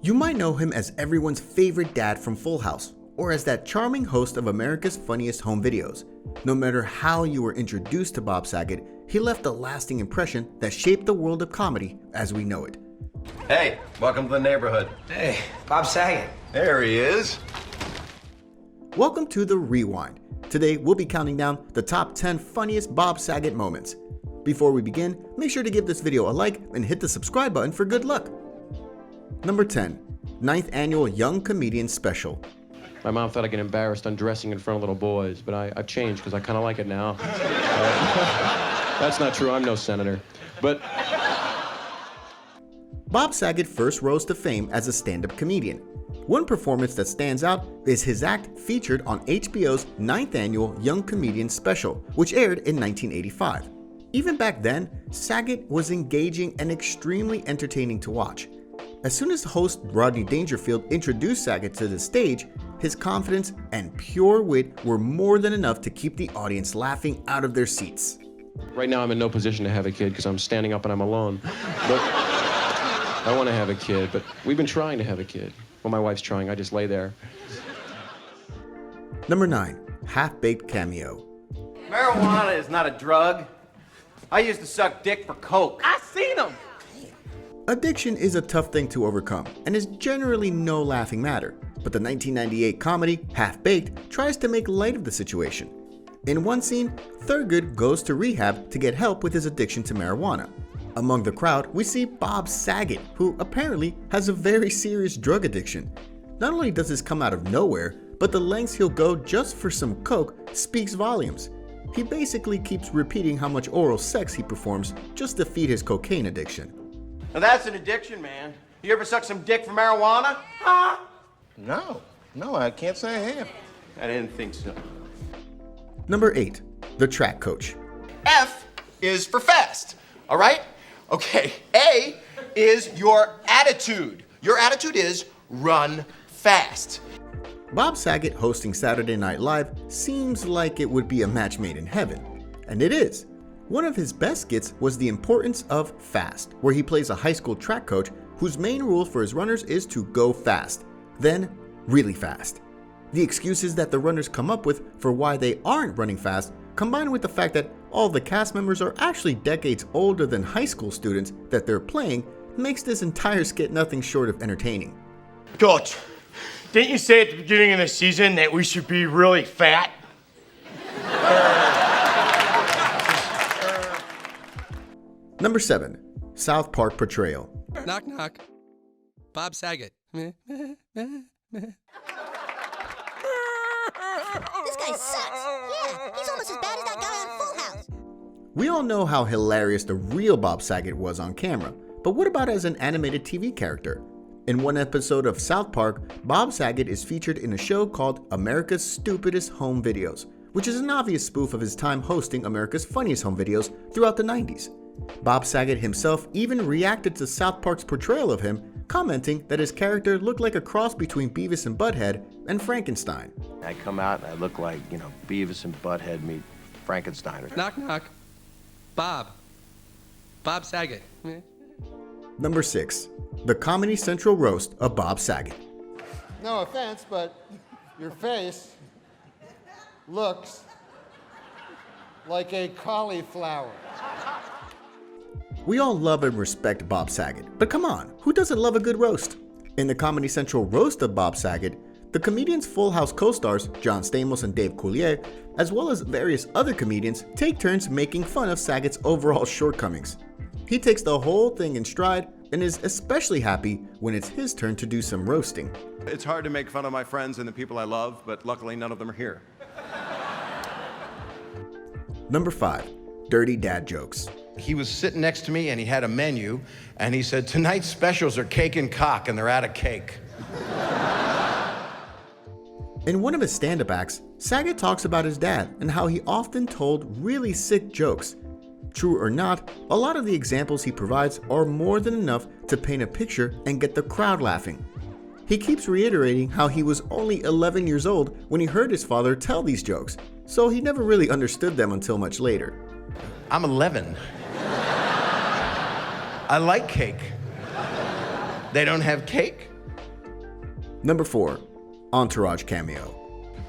You might know him as everyone's favorite dad from Full House, or as that charming host of America's Funniest Home Videos. No matter how you were introduced to Bob Saget, he left a lasting impression that shaped the world of comedy as we know it. Hey, welcome to the neighborhood. Hey, Bob Saget. There he is. Welcome to The Rewind. Today we'll be counting down the top 10 funniest Bob Saget moments. Before we begin, make sure to give this video a like and hit the subscribe button for good luck. Number 10. 9th Annual Young Comedian Special. My mom thought I'd get embarrassed undressing in front of little boys, but I've changed because I kind of like it now. That's not true, I'm no senator. But Bob Saget first rose to fame as a stand-up comedian. One performance that stands out is his act featured on HBO's 9th Annual Young Comedian Special, which aired in 1985. Even back then, Saget was engaging and extremely entertaining to watch. As soon as host Rodney Dangerfield introduced Saget to the stage, his confidence and pure wit were more than enough to keep the audience laughing out of their seats. right now I'm in no position to have a kid because I'm standing up and I'm alone. But I want to have a kid, but we've been trying to have a kid. Well, my wife's trying, I just lay there. Number 9. Half-Baked Cameo. Marijuana is not a drug. I used to suck dick for coke. I seen them. Addiction is a tough thing to overcome and is generally no laughing matter, but the 1998 comedy Half-Baked tries to make light of the situation. In one scene, Thurgood goes to rehab to get help with his addiction to marijuana. Among the crowd, we see Bob Saget, who apparently has a very serious drug addiction. Not only does this come out of nowhere, but the lengths he'll go just for some coke speaks volumes. He basically keeps repeating how much oral sex he performs just to feed his cocaine addiction. Now that's an addiction, man. You ever suck some dick for marijuana? Huh? No, I can't say I have. I didn't think so. Number 8. The Track Coach. F is for fast, all right? Okay, A is your attitude. Your attitude is run fast. Bob Saget hosting Saturday Night Live seems like it would be a match made in heaven. And it is. One of his best skits was The Importance of Fast, where he plays a high school track coach whose main rule for his runners is to go fast, then really fast. The excuses that the runners come up with for why they aren't running fast, combined with the fact that all the cast members are actually decades older than high school students that they're playing, makes this entire skit nothing short of entertaining. Coach, didn't you say at the beginning of the season that we should be really fat? Number 7. South Park Portrayal. Knock, knock. Bob Saget. This guy sucks. Yeah, he's almost as bad as that guy on Full House. We all know how hilarious the real Bob Saget was on camera, but what about as an animated TV character? In one episode of South Park, Bob Saget is featured in a show called America's Stupidest Home Videos, which is an obvious spoof of his time hosting America's Funniest Home Videos throughout the 90s. Bob Saget himself even reacted to South Park's portrayal of him, commenting that his character looked like a cross between Beavis and Butthead and Frankenstein. I come out and I look like, Beavis and Butthead meet Frankenstein. Knock, knock. Bob. Bob Saget. Number 6. The Comedy Central Roast of Bob Saget. No offense, but your face looks like a cauliflower. We all love and respect Bob Saget, but come on, who doesn't love a good roast? In the Comedy Central Roast of Bob Saget, the comedian's Full House co-stars, John Stamos and Dave Coulier, as well as various other comedians, take turns making fun of Saget's overall shortcomings. He takes the whole thing in stride and is especially happy when it's his turn to do some roasting. It's hard to make fun of my friends and the people I love, but luckily none of them are here. Number 5. Dirty Dad Jokes. He was sitting next to me and he had a menu and he said, tonight's specials are cake and cock and they're out of cake. In one of his stand-up acts, Saget talks about his dad and how he often told really sick jokes. True or not, a lot of the examples he provides are more than enough to paint a picture and get the crowd laughing. He keeps reiterating how he was only 11 years old when he heard his father tell these jokes, so he never really understood them until much later. I'm 11. I like cake. They don't have cake? Number 4. Entourage Cameo.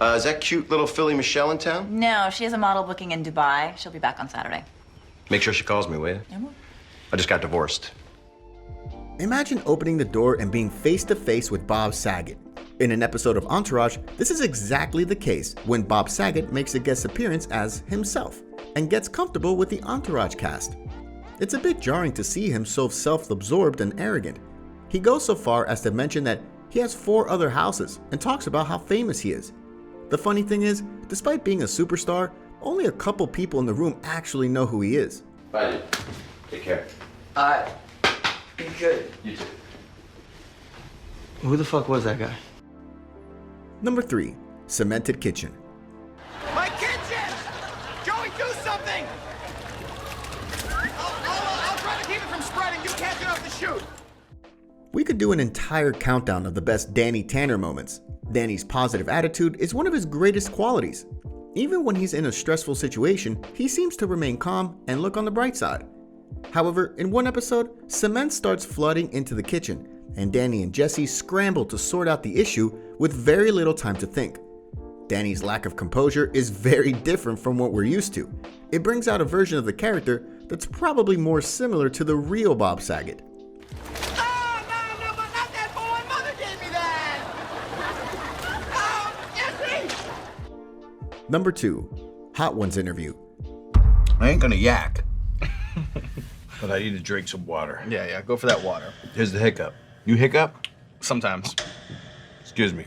Is that cute little Philly Michelle in town? No, she has a model booking in Dubai. She'll be back on Saturday. Make sure she calls me, will you? I just got divorced. Imagine opening the door and being face to face with Bob Saget. In an episode of Entourage, this is exactly the case when Bob Saget makes a guest appearance as himself and gets comfortable with the Entourage cast. It's a bit jarring to see him so self-absorbed and arrogant. He goes so far as to mention that he has 4 other houses and talks about how famous he is. The funny thing is, despite being a superstar, only a couple people in the room actually know who he is. Bye, dude. Take care. Be good. You too. Who the fuck was that guy? Number 3. Cemented Kitchen. My kitchen! Joey, do something! I'll try to keep it from spreading. You can't get off the chute. We could do an entire countdown of the best Danny Tanner moments. Danny's positive attitude is one of his greatest qualities. Even when he's in a stressful situation, he seems to remain calm and look on the bright side. However, in one episode, cement starts flooding into the kitchen, and Danny and Jesse scramble to sort out the issue with very little time to think. Danny's lack of composure is very different from what we're used to. It brings out a version of the character that's probably more similar to the real Bob Saget. No, but not that boy. Mother gave me that. Jesse! Number 2. Hot Ones interview. I ain't gonna yak, but I need to drink some water. Yeah, go for that water. Here's the hiccup. You hiccup? Sometimes. Excuse me.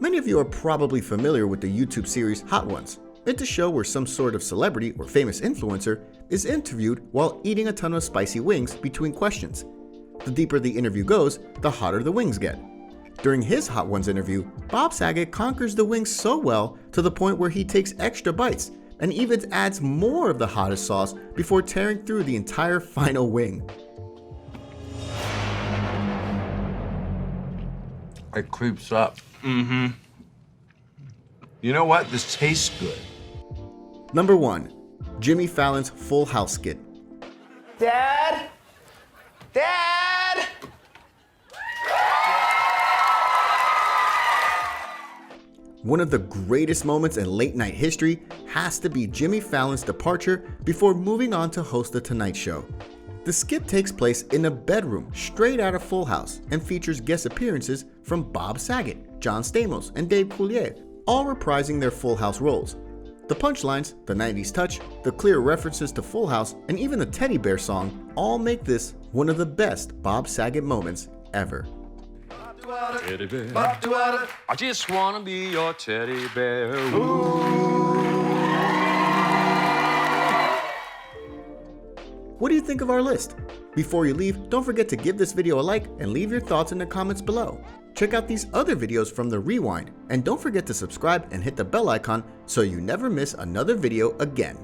Many of you are probably familiar with the YouTube series Hot Ones. It's a show where some sort of celebrity or famous influencer is interviewed while eating a ton of spicy wings between questions. The deeper the interview goes, the hotter the wings get. During his Hot Ones interview, Bob Saget conquers the wings so well to the point where he takes extra bites and even adds more of the hottest sauce before tearing through the entire final wing. It creeps up. Mm-hmm. You know what? This tastes good. Number 1. Jimmy Fallon's Full House skit. Dad? Dad? One of the greatest moments in late night history has to be Jimmy Fallon's departure before moving on to host The Tonight Show. The skit takes place in a bedroom straight out of Full House and features guest appearances from Bob Saget, John Stamos, and Dave Coulier, all reprising their Full House roles. The punchlines, the 90s touch, the clear references to Full House, and even the teddy bear song all make this one of the best Bob Saget moments ever. Teddy bear. I just wanna be your teddy bear. What do you think of our list? Before you leave, don't forget to give this video a like and leave your thoughts in the comments below. Check out these other videos from the Rewind, and don't forget to subscribe and hit the bell icon so you never miss another video again.